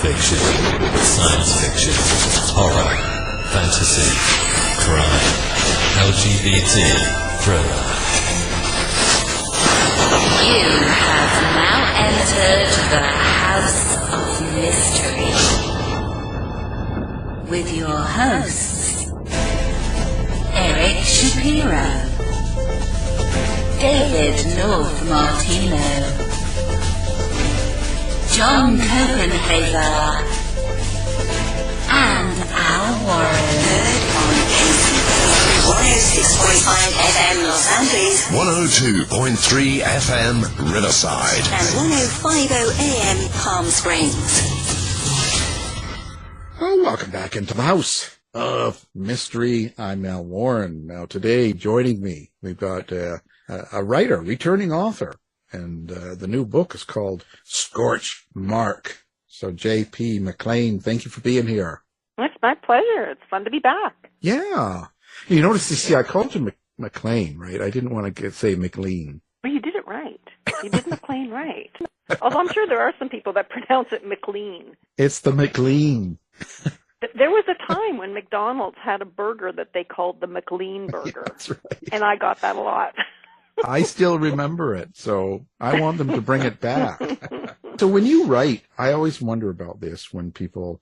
fiction, science fiction, horror, fantasy, crime, LGBT, thriller. You have now entered the House of Mystery with your hosts, Eric Shapiro, David North Martino, John Copenhaver, and Al Warren. Heard on ancestry 106.5 FM Los Angeles, 102.3 FM Riverside, and 105.0 AM Palm Springs. Well, welcome back into the House of Mystery. I'm Al Warren. Now today, joining me, we've got a writer, returning author, and the new book is called Scorch Mark. So J.P. McLean, thank you for being here. It's my pleasure. It's fun to be back. Yeah. You notice, you see, I called you McLean, right? I didn't want to say McLean. Well, you did it right. You did McLean right. Although I'm sure there are some people that pronounce it McLean. It's the McLean. There was a time when McDonald's had a burger that they called the McLean burger. That's right. And I got that a lot. I still remember it, so I want them to bring it back. So when you write, I always wonder about this when people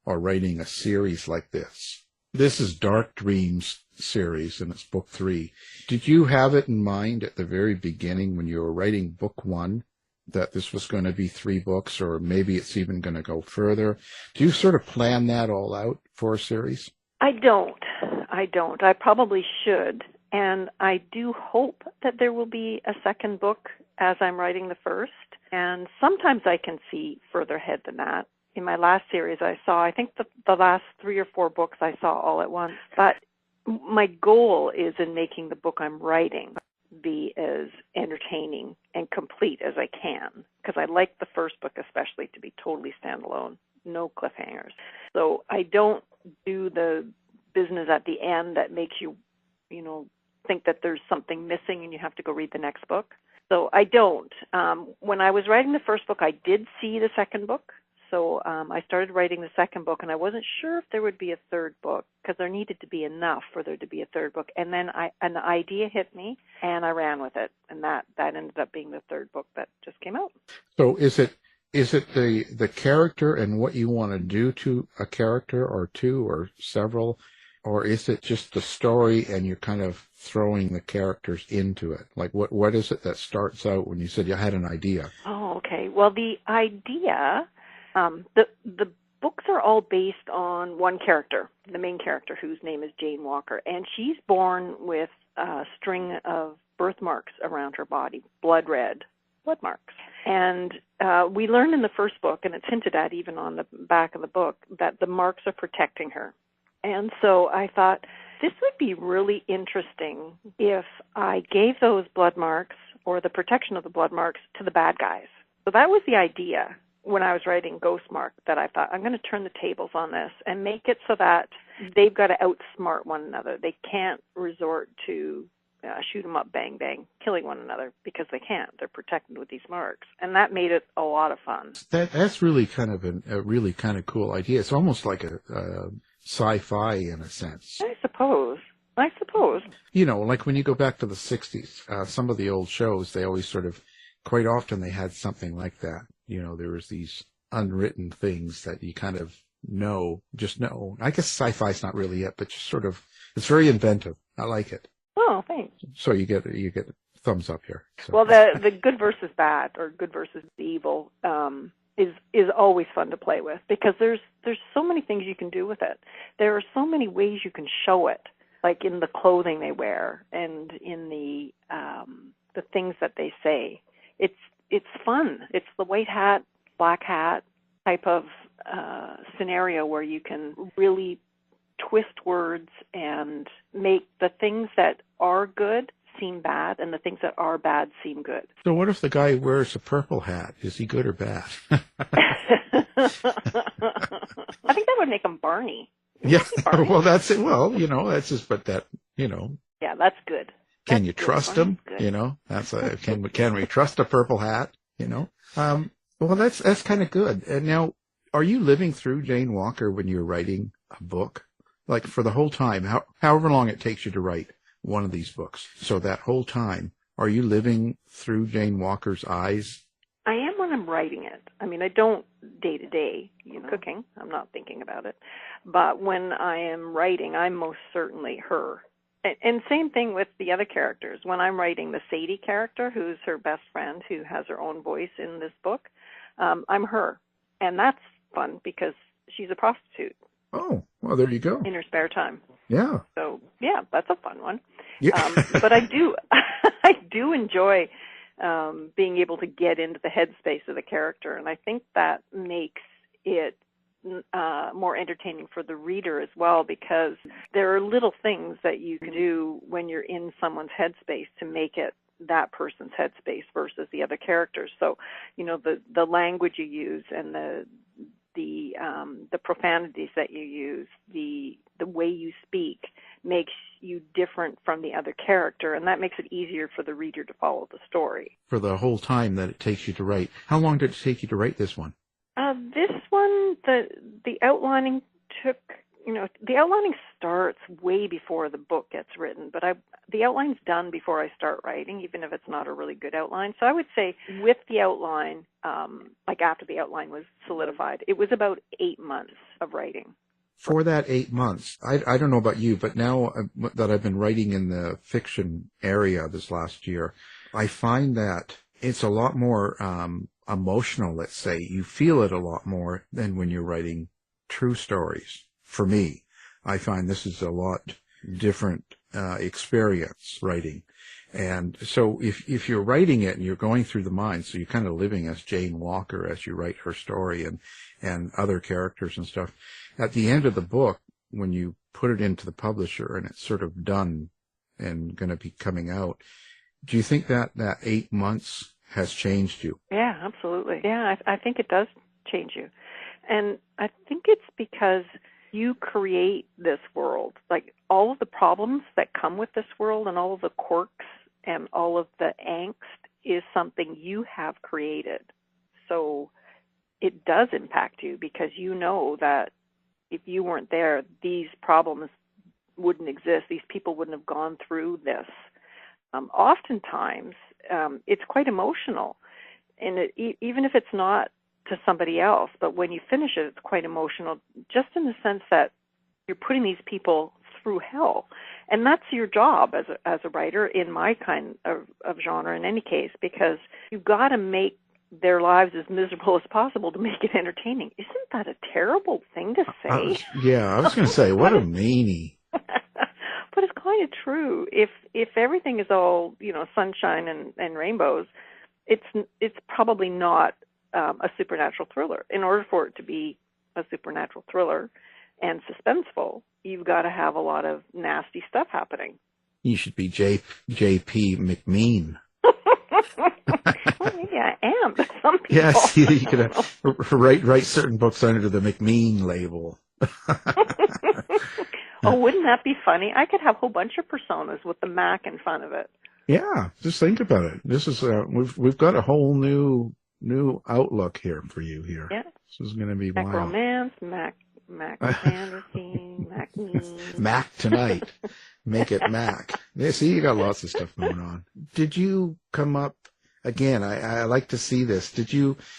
are writing a series like this. This is Dark Dreams series, and it's book 3. Did you have it in mind at the very beginning when you were writing book 1 that this was going to be 3 books, or maybe it's even going to go further? Do you sort of plan that all out for a series? I don't. I probably should. And I do hope that there will be a second book as I'm writing the first. And sometimes I can see further ahead than that. In my last series, I think the last 3 or 4 books I saw all at once. But my goal is in making the book I'm writing be as entertaining and complete as I can. Because I like the first book especially to be totally standalone, no cliffhangers. So I don't do the business at the end that makes you think that there's something missing and you have to go read the next book. So I don't. When I was writing the first book, I did see the second book. So I started writing the second book, and I wasn't sure if there would be a third book because there needed to be enough for there to be a third book. And then an idea hit me, and I ran with it, and that ended up being the third book that just came out. So is it the character and what you want to do to a character, or 2 or several, or is it just the story and you're kind of throwing the characters into it? Like what is it that starts out when you said you had an idea? Oh, okay. Well, the idea, the books are all based on one character, the main character, whose name is Jane Walker, and she's born with a string of birthmarks around her body, blood red blood marks. And we learn in the first book, and it's hinted at even on the back of the book, that the marks are protecting her. And so I thought this would be really interesting if I gave those blood marks, or the protection of the blood marks, to the bad guys. So that was the idea when I was writing Ghostmark, that I thought I'm going to turn the tables on this and make it so that they've got to outsmart one another. They can't resort to shoot 'em up, bang, bang, killing one another, because they can't. They're protected with these marks. And that made it a lot of fun. That's really kind of a really kind of cool idea. It's almost like a sci-fi in a sense. I suppose. Like when you go back to the 60s, some of the old shows, they always sort of, quite often they had something like that. There was these unwritten things that you kind of just know. I guess sci-fi's not really it, but just sort of, it's very inventive. I like it. Oh, thanks. So you get a thumbs up here. So. Well, the good versus bad, or good versus evil, is always fun to play with, because there's so many things you can do with it. There are so many ways you can show it, like in the clothing they wear and in the things that they say. It's fun. It's the white hat, black hat type of scenario where you can really twist words and make the things that are good seem bad and the things that are bad seem good. So what if the guy wears a purple hat? Is he good or bad? I think that would make him Barney. Yeah, well, that's it. Well, that's just, but that, Yeah, that's good. Can you trust him? That's can we trust a purple hat? Well, that's kind of good. And now, Are you living through Jane Walker when you're writing a book? Like for the whole time, however long it takes you to write one of these books. So that whole time, are you living through Jane Walker's eyes? I am when I'm writing it. I mean, I don't day to day, cooking. I'm not thinking about it. But when I am writing, I'm most certainly her. And same thing with the other characters. When I'm writing the Sadie character, who's her best friend, who has her own voice in this book, I'm her. And that's fun because she's a prostitute. Oh, well, there you go. In her spare time. Yeah. So, yeah, that's a fun one. Yeah. But I do enjoy being able to get into the headspace of the character, and I think that makes it more entertaining for the reader as well, because there are little things that you can do when you're in someone's headspace to make it that person's headspace versus the other characters. So, the language you use and the profanities that you use, the way you speak makes you different from the other character, and that makes it easier for the reader to follow the story. For the whole time that it takes you to write. How long did it take you to write this one? This one, the outlining took, the outlining starts way before the book gets written, but the outline's done before I start writing, even if it's not a really good outline. So I would say with the outline, like after the outline was solidified, it was about 8 months of writing. For that 8 months, I don't know about you, but now that I've been writing in the fiction area this last year, I find that it's a lot more emotional, let's say. You feel it a lot more than when you're writing true stories. For me, I find this is a lot different experience writing. And so if you're writing it and you're going through the mind, so you're kind of living as Jane Walker as you write her story and other characters and stuff, at the end of the book, when you put it into the publisher and it's sort of done and going to be coming out, do you think that 8 months has changed you? Yeah, absolutely. Yeah, I think it does change you. And I think it's because you create this world. Like all of the problems that come with this world and all of the quirks and all of the angst is something you have created. So it does impact you because you know that if you weren't there, these problems wouldn't exist. These people wouldn't have gone through this. Oftentimes, it's quite emotional, and even if it's not to somebody else, but when you finish it, it's quite emotional, just in the sense that you're putting these people through hell, and that's your job as a writer in my kind of genre in any case, because you've got to make their lives as miserable as possible to make it entertaining. Isn't that a terrible thing to say? I was going to say, what a meanie. But it's kind of true. If everything is all, sunshine and rainbows, it's probably not a supernatural thriller. In order for it to be a supernatural thriller and suspenseful, you've got to have a lot of nasty stuff happening. You should be J.P. McLean. Well, maybe I am, but some people. Yes, you could write certain books under the McLean label. Oh, wouldn't that be funny? I could have a whole bunch of personas with the Mac in front of it. Yeah, just think about it. This is we've got a whole new outlook here for you here. Yeah. This is going to be Mac wild. Romance, Mac Sanderson, Mac Me. Mac tonight. Make it Mac. Yeah, see, you got lots of stuff going on. Did you come up, again, I like to see this.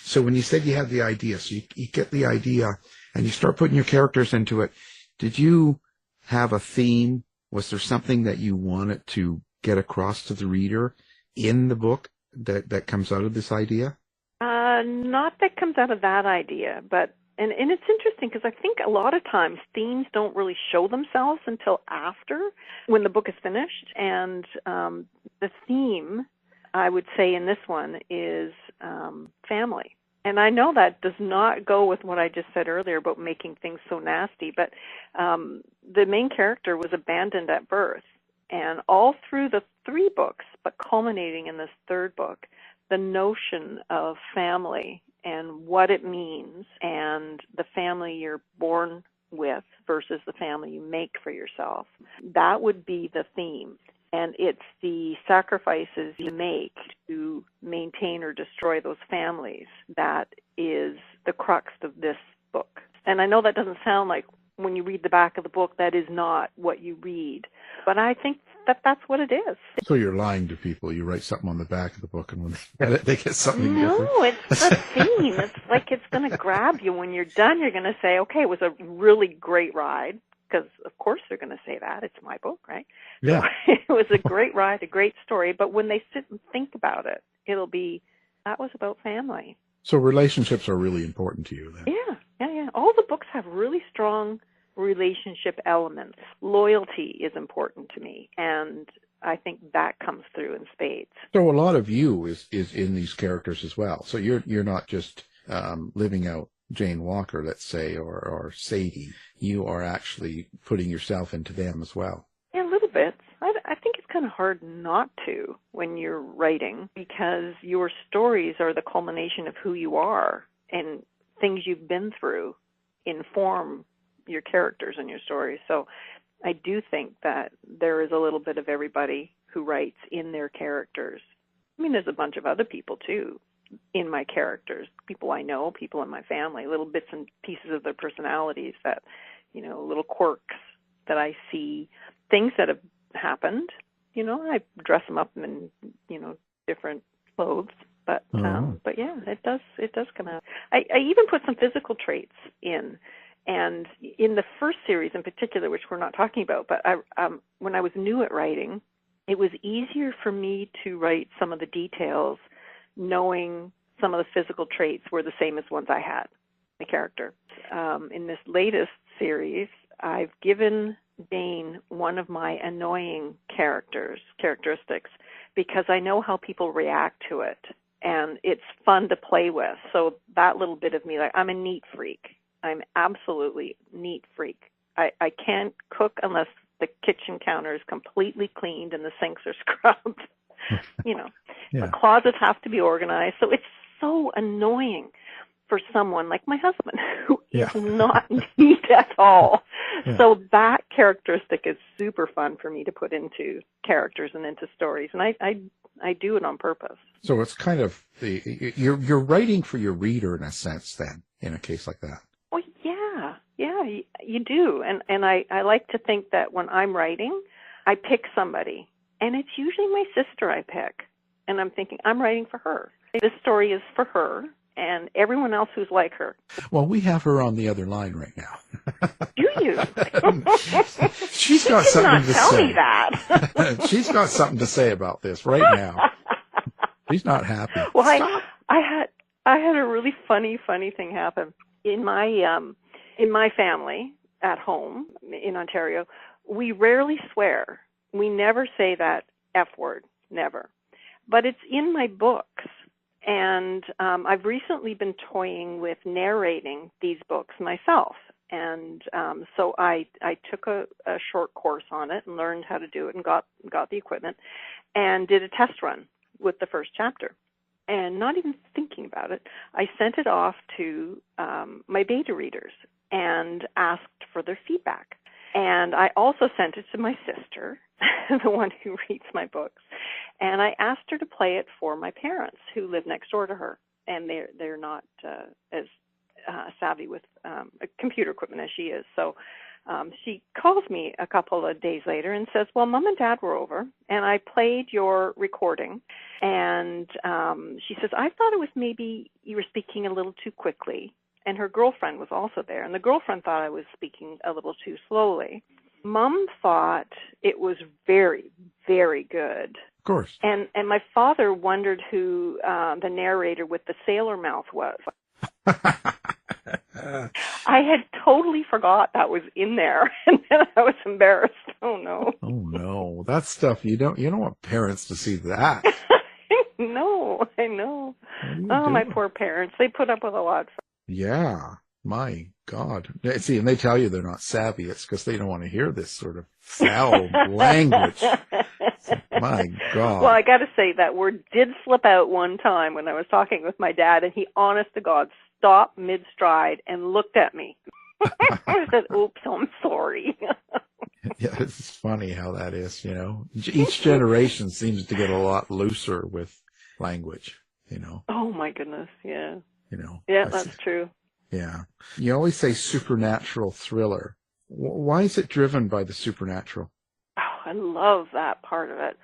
So when you said you had the idea, so you get the idea and you start putting your characters into it, did you have a theme? Was there something that you wanted to get across to the reader in the book that comes out of this idea? Not that comes out of that idea, but and it's interesting because I think a lot of times themes don't really show themselves until after, when the book is finished. And the theme, I would say in this one, is family. And I know that does not go with what I just said earlier about making things so nasty, but the main character was abandoned at birth. And all through the 3 books, but culminating in this 3rd book, the notion of family and what it means, and the family you're born with versus the family you make for yourself, that would be the theme. And it's the sacrifices you make to maintain or destroy those families that is the crux of this And I know that doesn't sound like when you read the back of the book, that is not what you read. But I think that that's what it is. So you're lying to people. You write something on the back of the book, and when they get it, they get something different. No, it's the theme. It's like it's going to grab you. When you're done, you're going to say, okay, it was a really great ride. Because, of course, they're going to say that. It's my book, right? Yeah. So it was a great ride, a great story. But when they sit and think about it, it'll be, that was about family. So relationships are really important to you then? Yeah. All the books have really strong relationship elements. Loyalty is important to me, and I think that comes through in spades. So a lot of you is in these characters as well. So you're not just living out Jane Walker, let's say, or Sadie. You are actually putting yourself into them as well. Yeah, a little bit. I think it's kind of hard not to when you're writing, because your stories are the culmination of who you are, and things you've been through inform your characters and your stories. So I do think that there is a little bit of everybody who writes in their characters. I mean, there's a bunch of other people too in my characters, people I know, people in my family, little bits and pieces of their personalities that, little quirks that I see, things that have happened. I dress them up in, different clothes. But yeah, it does come out. I even put some physical traits in. And in the first series in particular, which we're not talking about, but when I was new at writing, it was easier for me to write some of the details knowing some of the physical traits were the same as ones I had, the character. In this latest series, I've given Jane one of my annoying characteristics, because I know how people react to it, and it's fun to play with. So that little bit of me, like, I'm a neat freak. I'm absolutely neat freak. I can't cook unless the kitchen counter is completely cleaned and the sinks are scrubbed. Yeah. The closets have to be organized. So it's so annoying for someone like my husband, who is not neat at all. Yeah. So that characteristic is super fun for me to put into characters and into stories, and I do it on purpose. So it's kind of you're writing for your reader in a sense, then, in a case like that. Well, yeah, you do, and I like to think that when I'm writing, I pick somebody, and it's usually my sister I pick, and I'm thinking I'm writing for her. This story is for her and everyone else who's like her. Well, we have her on the other line right now. Do you? She's got something to say. Tell me that. She's got something to say about this right now. She's not happy. Well, I had a really funny thing happen in my family at home in Ontario. We rarely swear. We never say that F word, never. But it's in my books. And I've recently been toying with narrating these books myself. And so I took a short course on it and learned how to do it and got the equipment and did a test run with the first chapter. And not even thinking about it, I sent it off to my beta readers and asked for their feedback. And I also sent it to my sister, the one who reads my books. And I asked her to play it for my parents, who live next door to her. And they're not as savvy with computer equipment as she is. So she calls me a couple of days later and says, well, Mom and Dad were over, and I played your recording. And she says, I thought it was maybe you were speaking a little too quickly. And her girlfriend was also there, and the girlfriend thought I was speaking a little too slowly. Mom thought it was very, very good. Of course. And my father wondered who the narrator with the sailor mouth was. I had totally forgot that was in there, and then I was embarrassed. Oh no! Oh no! That's stuff you don't want parents to see that. No, I know. Oh, my poor parents! They put up with a lot. Yeah, my God. See, and they tell you they're not savvy. It's because they don't want to hear this sort of foul language. My God. Well, I got to say that word did slip out one time when I was talking with my dad, and he, honest to God, stopped mid-stride and looked at me. I said, oops, I'm sorry. Yeah, it's funny how that is, Each generation seems to get a lot looser with language, Oh, my goodness, yeah. Yeah, that's true. Yeah. You always say supernatural thriller. Why is it driven by the supernatural? Oh, I love that part of it.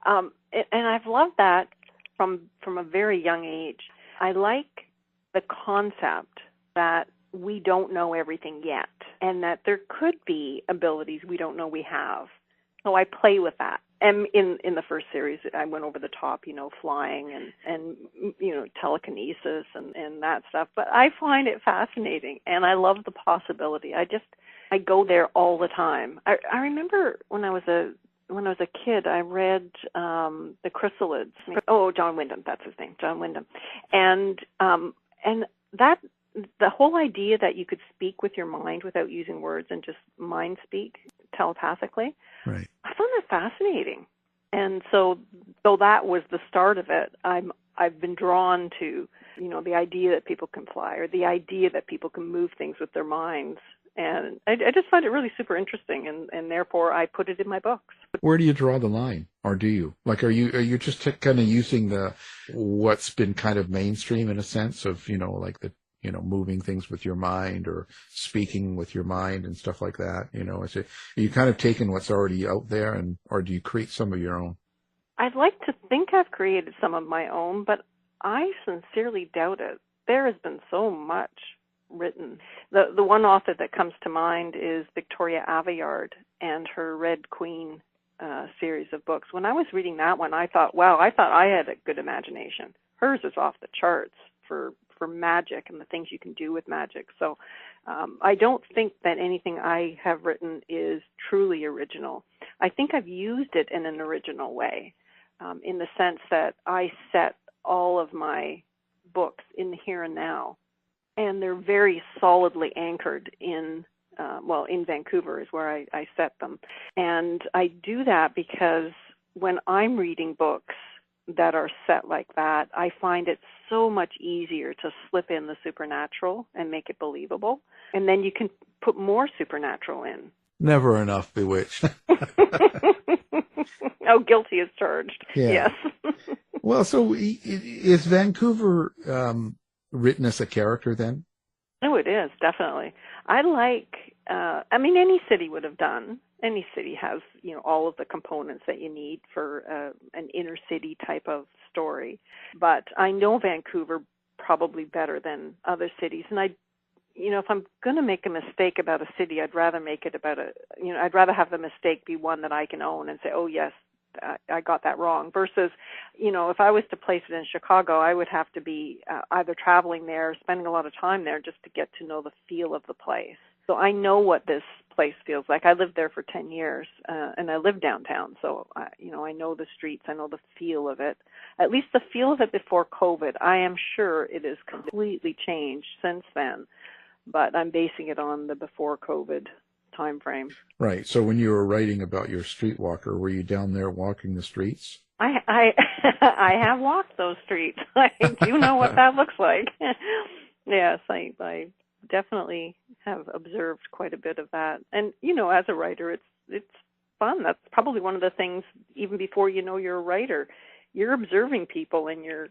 And I've loved that from a very young age. I like the concept that we don't know everything yet, and that there could be abilities we don't know we have. So I play with that. And in the first series, I went over the top, flying and telekinesis and that stuff. But I find it fascinating, and I love the possibility. I go there all the time. I remember when I was a kid, I read The Chrysalids. Oh, John Wyndham, that's his name, John Wyndham, and that the whole idea that you could speak with your mind without using words and just mind speak telepathically. Right. I found that fascinating, and so that was the start of it. I've been drawn to the idea that people can fly, or the idea that people can move things with their minds. And I just find it really super interesting, and therefore I put it in my books. Where do you draw the line, or do you? Like, are you just kind of using what's been kind of mainstream in a sense of, like the, moving things with your mind or speaking with your mind and stuff like that? Are you kind of taking what's already out there, or do you create some of your own? I'd like to think I've created some of my own, but I sincerely doubt it. There has been so much written. The one author that comes to mind is Victoria Aveyard and her Red Queen series of books. When I was reading that one, I thought I had a good imagination. Hers is off the charts for magic and the things you can do with magic. So I don't think that anything I have written is truly original. I think I've used it in an original way, in the sense that I set all of my books in the here and now. And they're very solidly anchored in Vancouver is where I set them. And I do that because when I'm reading books that are set like that, I find it so much easier to slip in the supernatural and make it believable. And then you can put more supernatural in. Never enough Bewitched. Oh, guilty as charged. Yeah. Yes. Well, so is Vancouver written as a character then? Oh, it is, definitely. I like, any city would have done. Any city has, all of the components that you need for an inner city type of story. But I know Vancouver probably better than other cities. And if I'm going to make a mistake about a city, I'd rather make it about I'd rather have the mistake be one that I can own and say, oh, yes, I got that wrong, versus, if I was to place it in Chicago, I would have to be either traveling there, spending a lot of time there just to get to know the feel of the place. So I know what this place feels like. I lived there for 10 years, and I live downtown, so, I know the streets, I know the feel of it, at least the feel of it before COVID. I am sure it has completely changed since then, but I'm basing it on the before COVID time frame. Right. So when you were writing about your streetwalker, were you down there walking the streets? I have walked those streets. I do know what that looks like. Yes, I definitely have observed quite a bit of that. And as a writer, it's fun. That's probably one of the things. Even before you're a writer, you're observing people and you're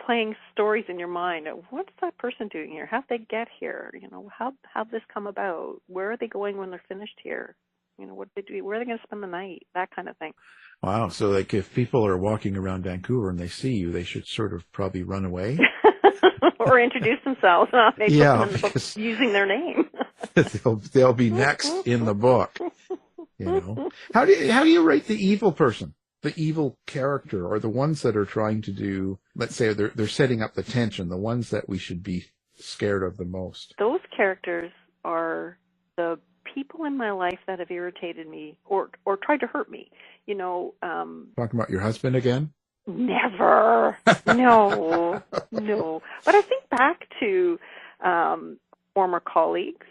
playing stories in your mind. What's that person doing here? How'd they get here? How'd this come about? Where are they going when they're finished here? What did they do? Where are they going to spend the night? That kind of thing. Wow. So if people are walking around Vancouver and they see you, they should sort of probably run away. Or introduce themselves. They put them in the book using their name. they'll be next in the book. How do you rate the evil person? The evil character, or the ones that are trying to do, let's say they're setting up the tension, the ones that we should be scared of the most? Those characters are the people in my life that have irritated me or tried to hurt me. Talking about your husband again? Never. No. But I think back to former colleagues,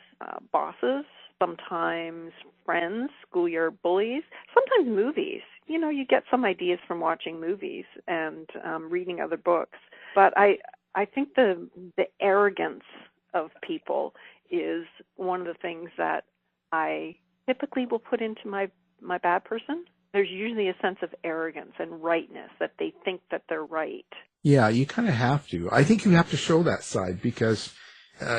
bosses, sometimes friends, schoolyard bullies, sometimes movies. You get some ideas from watching movies and reading other books. But I think the arrogance of people is one of the things that I typically will put into my bad person. there's usually a sense of arrogance and rightness, that they think that they're right. Yeah, you kind of have to. I think you have to show that side because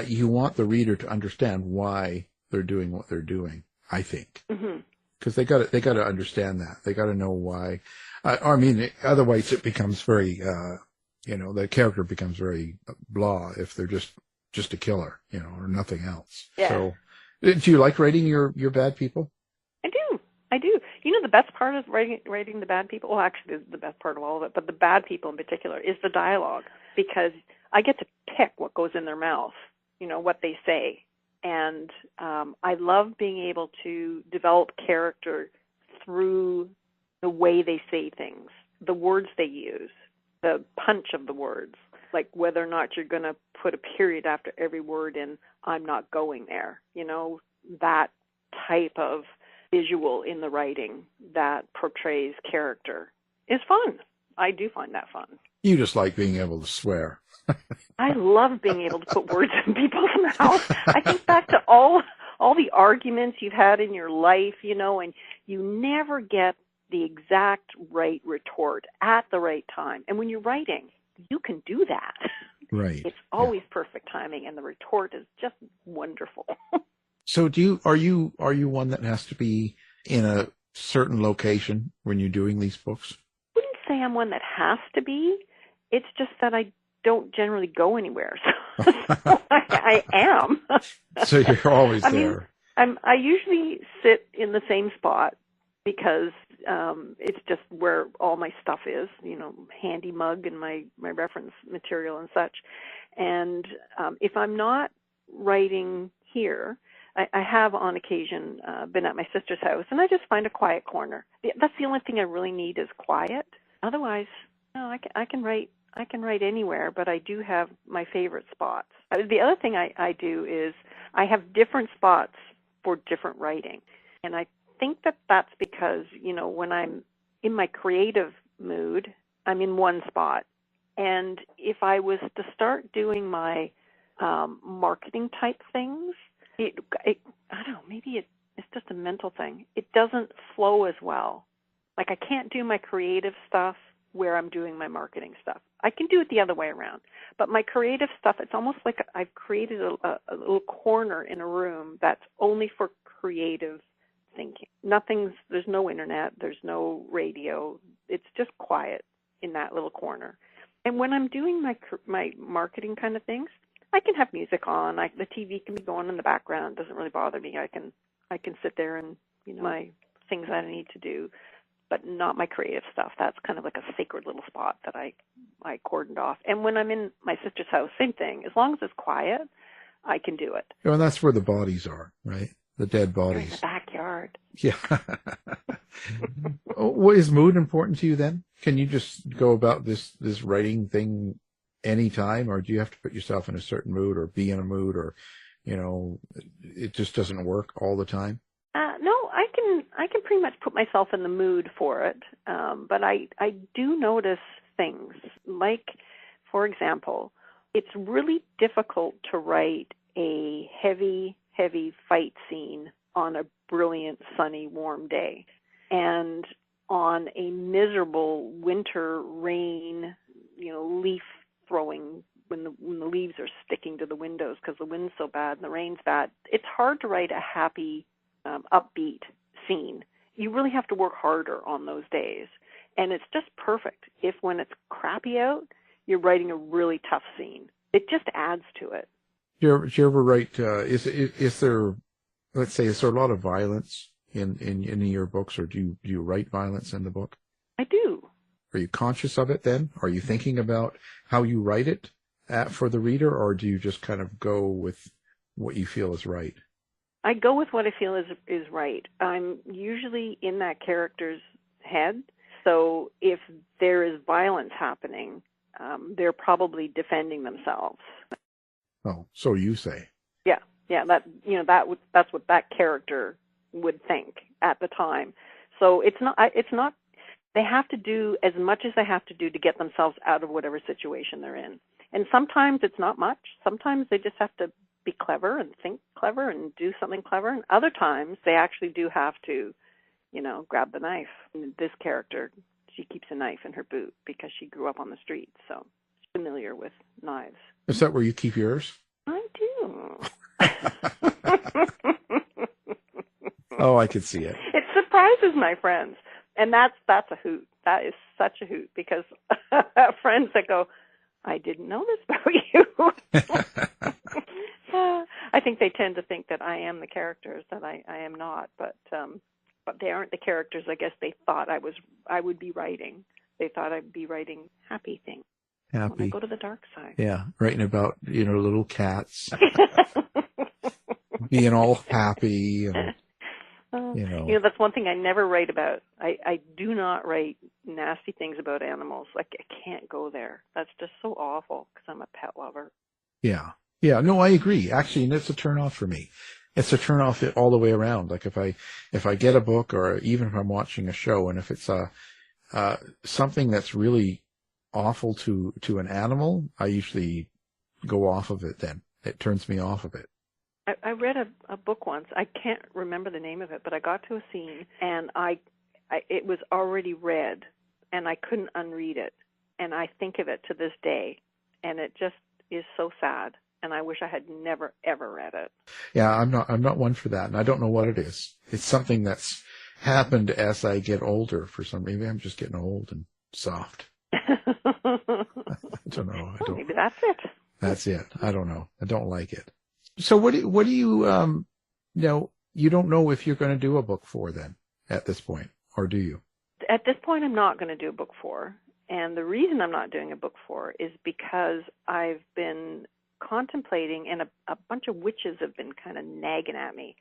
you want the reader to understand why they're doing what they're doing, I think. Because they got to understand that. They got to know why. I mean, otherwise it becomes very, the character becomes very blah if they're just a killer, or nothing else. Yeah. So, do you like writing your bad people? I do. The best part of writing the bad people, well, actually, the best part of all of it, but the bad people in particular, is the dialogue, because I get to pick what goes in their mouth, what they say. And I love being able to develop character through the way they say things, the words they use, the punch of the words, like whether or not you're going to put a period after every word in "I'm not going there." That type of visual in the writing that portrays character is fun. I do find that fun. You just like being able to swear. I love being able to put words in people's mouths. I think back to all the arguments you've had in your life, and you never get the exact right retort at the right time. And when you're writing, you can do that. Right. It's always perfect timing, and the retort is just wonderful. So are you one that has to be in a certain location when you're doing these books? I wouldn't say I'm one that has to be. It's just that I don't generally go anywhere. So I am. So you're always there. I usually sit in the same spot because it's just where all my stuff is, handy mug and my reference material and such. And if I'm not writing here, I have on occasion been at my sister's house, and I just find a quiet corner. That's the only thing I really need is quiet. Otherwise, I can write anywhere, but I do have my favorite spots. The other thing I do is I have different spots for different writing, and I think that's because when I'm in my creative mood, I'm in one spot, and if I was to start doing my marketing type things, I don't know, maybe it's just a mental thing. It doesn't flow as well. Like I can't do my creative stuff where I'm doing my marketing stuff. I can do it the other way around. But my creative stuff, it's almost like I've created a little corner in a room that's only for creative thinking. There's no internet, there's no radio. It's just quiet in that little corner. And when I'm doing my marketing kind of things, I can have music on. The TV can be going in the background. It doesn't really bother me. I can sit there and my things that I need to do, but not my creative stuff. That's kind of like a sacred little spot that I cordoned off. And when I'm in my sister's house, same thing. As long as it's quiet, I can do it. And that's where the bodies are, right? The dead bodies. In the backyard. Yeah. What is mood important to you then? Can you just go about this writing thing anytime, or do you have to put yourself in a certain mood or be in a mood, or it just doesn't work all the time? No, I can pretty much put myself in the mood for it, but I do notice things. Like, for example, it's really difficult to write a heavy fight scene on a brilliant, sunny, warm day, and on a miserable winter rain, leaf throwing when the leaves are sticking to the windows because the wind's so bad and the rain's bad. It's hard to write a happy, upbeat scene. You really have to work harder on those days. And it's just perfect if when it's crappy out, you're writing a really tough scene. It just adds to it. Do you ever write, is there, let's say, is there a lot of violence in your books, or do you write violence in the book? I do. Are you conscious of it then? Are you thinking about how you write it for the reader, or do you just kind of go with what you feel is right? I go with what I feel is right. I'm usually in that character's head, so if there is violence happening, they're probably defending themselves. Oh, so you say. Yeah. That's what that character would think at the time. So it's not. They have to do as much as they have to do to get themselves out of whatever situation they're in. And sometimes it's not much. Sometimes they just have to be clever and think clever and do something clever. And other times they actually do have to, grab the knife. And this character, she keeps a knife in her boot because she grew up on the street, so she's familiar with knives. Is that where you keep yours? I do. Oh, I could see it. It surprises my friends, and that's a hoot. That is such a hoot, because friends that go, I didn't know this about you. I think they tend to think that I am the characters that I am not, but they aren't the characters. I guess they thought I would be writing. They thought I'd be writing happy things. Happy. When I go to the dark side. Yeah, writing about little cats, being all happy, and that's one thing I never write about. I do not write nasty things about animals. Like, I can't go there. That's just so awful because I'm a pet lover. Yeah. No, I agree. Actually, and it's a turn off for me. It's a turn off all the way around. Like if I get a book, or even if I'm watching a show, and if it's something that's really awful to an animal, I usually go off of it. Then it turns me off of it. I read a book once. I can't remember the name of it, but I got to a scene, and it was already read, and I couldn't unread it. And I think of it to this day, and it just is so sad. And I wish I had never, ever read it. Yeah, I'm not one for that, and I don't know what it is. It's something that's happened as I get older. Maybe I'm just getting old and soft. I don't know. Maybe that's it. That's it. I don't know. I don't like it. So what do you you don't know if you're going to do a book 4 then at this point, or do you? At this point, I'm not going to do a book 4. And the reason I'm not doing a book 4 is because I've been contemplating, and a bunch of witches have been kind of nagging at me.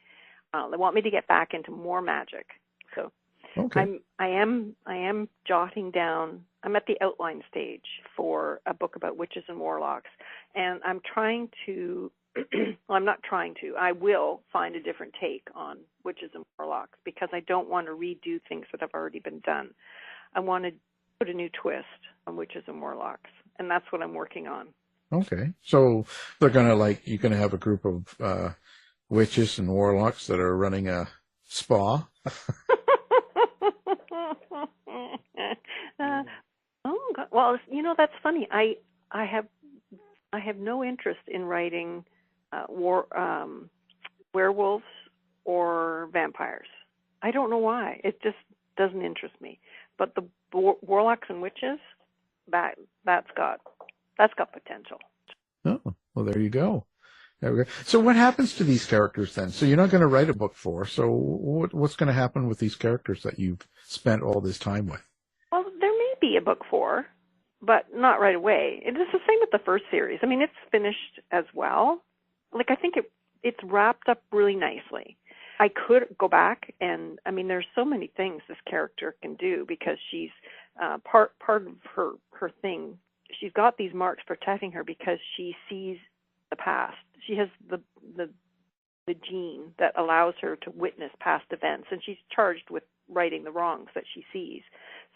They want me to get back into more magic. So okay. I am jotting down. I'm at the outline stage for a book about witches and warlocks, and I'm trying to. Well, I'm not trying to. I will find a different take on witches and warlocks, because I don't want to redo things that have already been done. I want to put a new twist on witches and warlocks, and that's what I'm working on. Okay. So they're going to you're going to have a group of witches and warlocks that are running a spa. Oh God. Well, that's funny. I have no interest in writing werewolves or vampires. I don't know why. It just doesn't interest me. But the warlocks and witches, that's got potential. Oh, well, there you go. So what happens to these characters then? So you're not going to write a book 4. So what's going to happen with these characters that you've spent all this time with? Well, there may be a book 4, but not right away. It is the same with the first series. I mean, it's finished as well. Like, I think it's wrapped up really nicely. I could go back, and I mean, there's so many things this character can do, because she's part of her thing. She's got these marks protecting her because she sees the past. She has the gene that allows her to witness past events, and she's charged with righting the wrongs that she sees.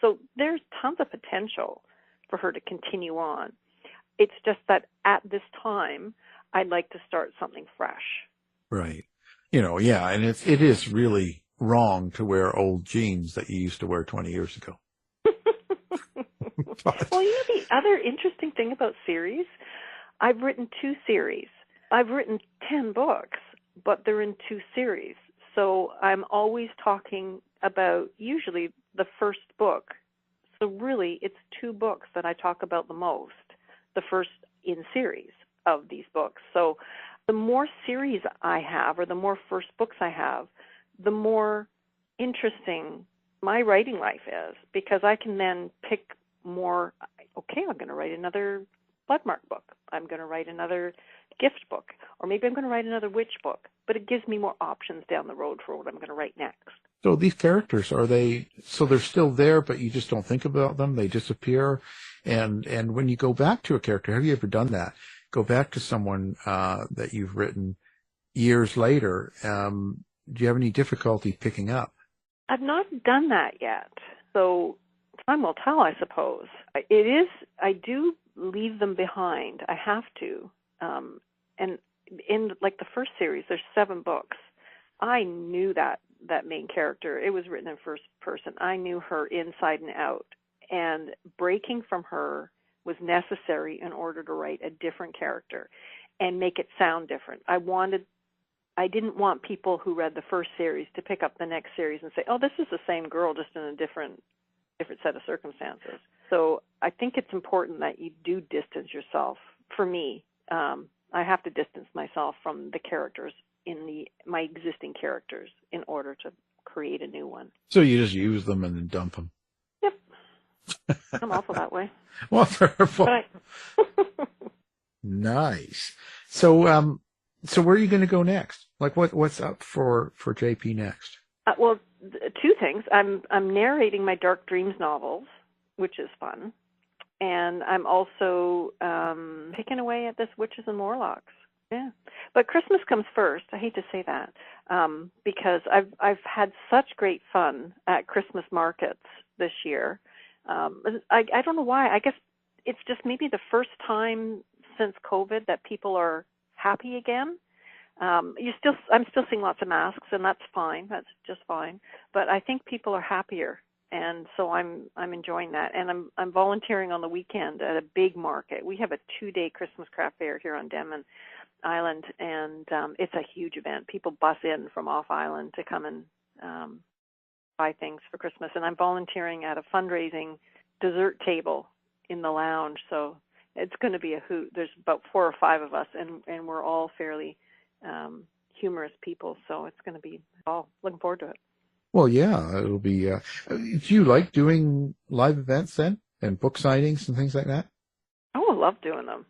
So there's tons of potential for her to continue on. It's just that at this time, I'd like to start something fresh. Right. Yeah, and it is really wrong to wear old jeans that you used to wear 20 years ago. Well, the other interesting thing about series, I've written 2 series. I've written 10 books, but they're in 2 series. So I'm always talking about usually the first book. So really, it's 2 books that I talk about the most, the first in series of these books. So the more series I have, or the more first books I have, the more interesting my writing life is, because I can then pick more. Okay, I'm going to write another Bloodmark book. I'm going to write another gift book, or maybe I'm going to write another witch book. But it gives me more options down the road for what I'm going to write next. So these characters, they're still there, but you just don't think about them? They disappear? And when you go back to a character, have you ever done that? Go back to someone that you've written years later. Do you have any difficulty picking up? I've not done that yet. So time will tell, I suppose. It is, I do leave them behind. I have to. And in like the first series, there's 7 books. I knew that that main character. It was written in first person. I knew her inside and out, and breaking from her was necessary in order to write a different character and make it sound different. I didn't want people who read the first series to pick up the next series and say, "Oh, this is the same girl, just in a different set of circumstances." So I think it's important that you do distance yourself. For me, I have to distance myself from the characters in my existing characters in order to create a new one. So you just use them and then dump them. Yep. I'm awful that way. Wonderful. Nice. So, so where are you going to go next? Like, what's up for JP next? Well, two things. I'm narrating my Dark Dreams novels, which is fun, and I'm also picking away at this Witches and Warlocks. Yeah, but Christmas comes first. I hate to say that because I've had such great fun at Christmas markets this year. I don't know why. I guess it's just maybe the first time since COVID that people are happy again. I'm still seeing lots of masks, and that's fine. That's just fine. But I think people are happier, and so I'm enjoying that. And I'm volunteering on the weekend at a big market. We have a 2-day Christmas craft fair here on Denman Island, and it's a huge event. People bus in from off island to come and buy things for Christmas. And I'm volunteering at a fundraising dessert table in the lounge. So it's going to be a hoot. There's about 4 or 5 of us, and we're all fairly humorous people, so it's going to be looking forward to it. Well, yeah, it'll be. Do you like doing live events then, and book signings and things like that? Oh, I love doing them.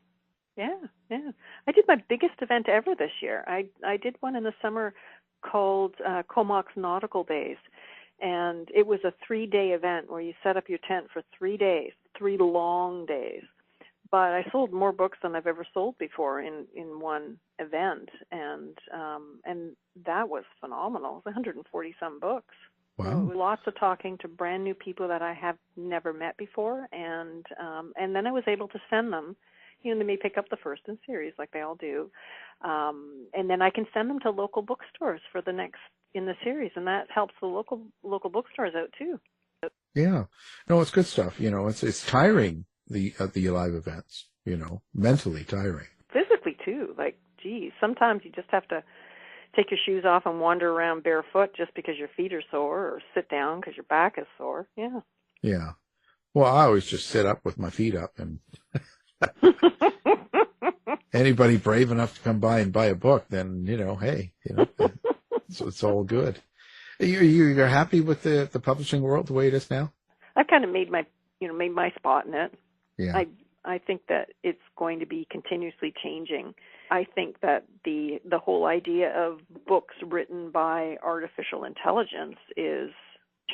Yeah. I did my biggest event ever this year. I did one in the summer called Comox Nautical Days, and it was a 3-day event where you set up your tent for 3 days, 3 long days. But I sold more books than I've ever sold before in one event, and that was phenomenal. It was 140 some books. Wow! So lots of talking to brand new people that I have never met before, and then I was able to send them. They may pick up the first in series like they all do, and then I can send them to local bookstores for the next in the series, and that helps the local bookstores out too. Yeah, no, it's good stuff. It's tiring. The live events, mentally tiring. Physically too. Like, geez, sometimes you just have to take your shoes off and wander around barefoot just because your feet are sore, or sit down because your back is sore. Yeah. Yeah. Well, I always just sit up with my feet up, and anybody brave enough to come by and buy a book, then hey, so it's all good. You're happy with the publishing world the way it is now? I've kind of made my spot in it. Yeah. I think that it's going to be continuously changing. I think that the whole idea of books written by artificial intelligence is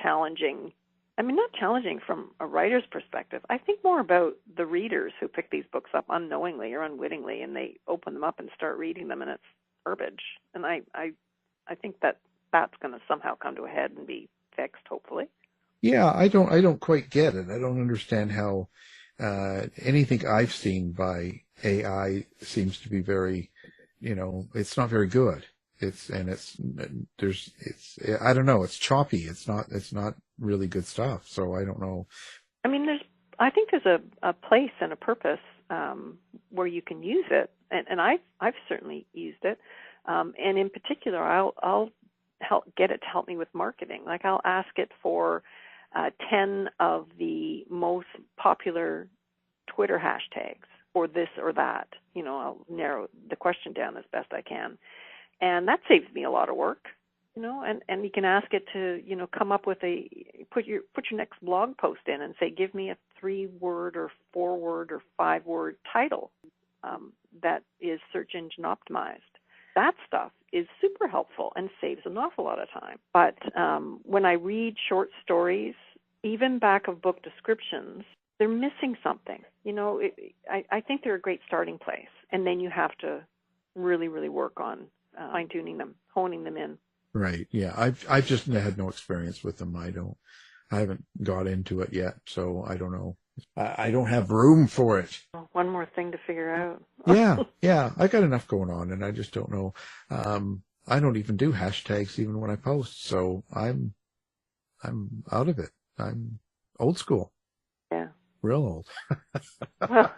challenging. I mean, not challenging from a writer's perspective. I think more about the readers who pick these books up unknowingly or unwittingly, and they open them up and start reading them, and it's garbage. And I think that that's going to somehow come to a head and be fixed, hopefully. Yeah, I don't quite get it. I don't understand how anything I've seen by AI seems to be very, it's not very good. I don't know. It's choppy. It's not really good stuff. So I don't know. I mean, I think there's a place and a purpose where you can use it, and I've certainly used it. And in particular, I'll get it to help me with marketing. Like, I'll ask it for 10 of the most popular Twitter hashtags, or this or that. I'll narrow the question down as best I can. And that saves me a lot of work, and you can ask it to, come up with put your next blog post in and say, give me a 3-word or 4-word or 5-word title that is search engine optimized. That stuff is super helpful and saves an awful lot of time. But when I read short stories, even back of book descriptions, they're missing something. I think they're a great starting place. And then you have to really, really work on fine-tuning them, honing them in. Right. Yeah. I've just had no experience with them. I haven't got into it yet, so I don't know. I don't have room for it. One more thing to figure out. Yeah. I got enough going on, and I just don't know. I don't even do hashtags even when I post, so I'm out of it. I'm old school. Yeah. Real old. Well,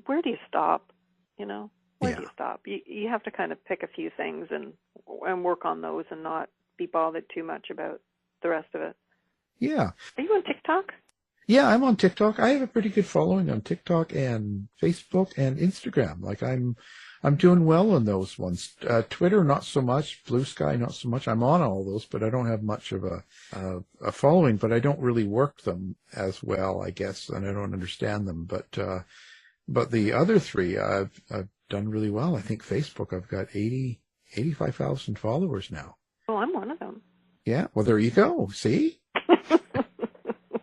where do you stop? Where do you stop? You have to kind of pick a few things and work on those and not be bothered too much about the rest of it. Yeah. Are you on TikTok? Yeah, I'm on TikTok. I have a pretty good following on TikTok and Facebook and Instagram. Like I'm doing well on those ones. Twitter, not so much. Blue Sky, not so much. I'm on all those, but I don't have much of a following. But I don't really work them as well, I guess, and I don't understand them. But the other three, I've done really well. I think Facebook, I've got 85,000 followers now. Oh, I'm one of them. Yeah. Well, there you go. See.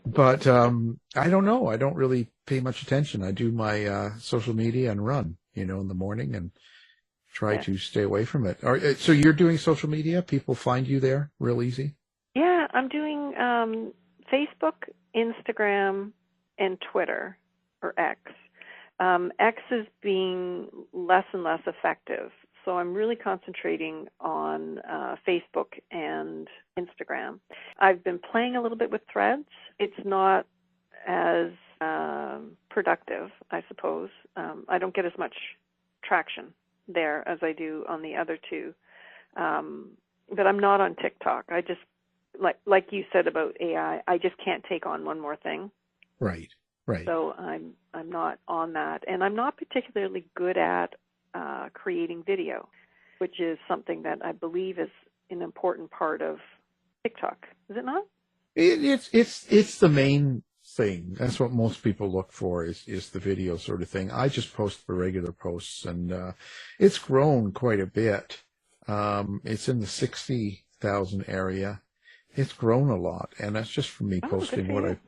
But I don't know. I don't really pay much attention. I do my social media and run, in the morning and try to stay away from it. So you're doing social media? People find you there real easy? Yeah, I'm doing Facebook, Instagram, and Twitter, or X. X is being less and less effective. So I'm really concentrating on Facebook and Instagram. I've been playing a little bit with Threads. It's not as productive, I suppose. I don't get as much traction there as I do on the other two. But I'm not on TikTok. I just, like you said about AI, I just can't take on one more thing. Right. So I'm not on that. And I'm not particularly good at creating video, which is something that I believe is an important part of TikTok. Is it not? It's the main thing. That's what most people look for is the video sort of thing. I just post the regular posts, and it's grown quite a bit. It's in the 60,000 area. It's grown a lot, and that's just from me posting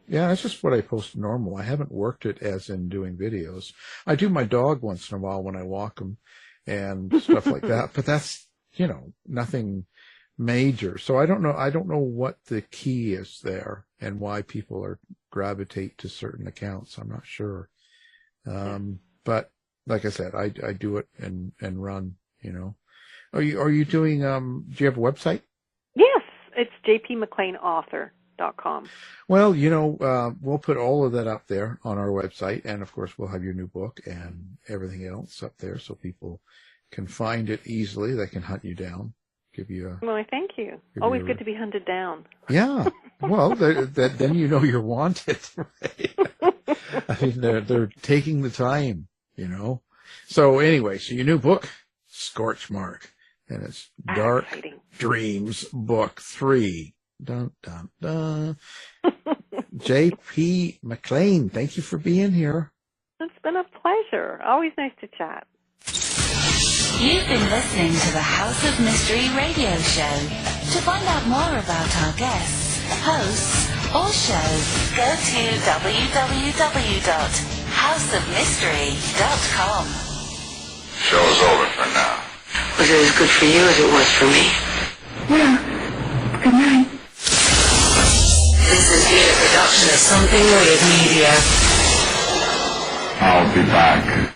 that's just what I post normal. I haven't worked it as in doing videos. I do my dog once in a while when I walk him and stuff like that, but that's, nothing major. So I don't know what the key is there and why people gravitate to certain accounts. I'm not sure. But like I said, I do it and run, Are you doing, do you have a website? Yes. It's jpmcleanauthor.com. Well, we'll put all of that up there on our website. And, of course, we'll have your new book and everything else up there so people can find it easily. They can hunt you down, give you Well, thank you. Always good to be hunted down. Yeah. Well, then you're wanted. Right? I mean, they're taking the time, So, anyway, so your new book, Scorch Mark. And it's Dark Dreams, Book 3. Dun, dun, dun. J.P. McLean, thank you for being here. It's been a pleasure. Always nice to chat. You've been listening to the House of Mystery radio show. To find out more about our guests, hosts, or shows, go to www.houseofmystery.com. Show's over for now. Was it as good for you as it was for me? Yeah. Good night. This has been a production of Something Weird Media. I'll be back.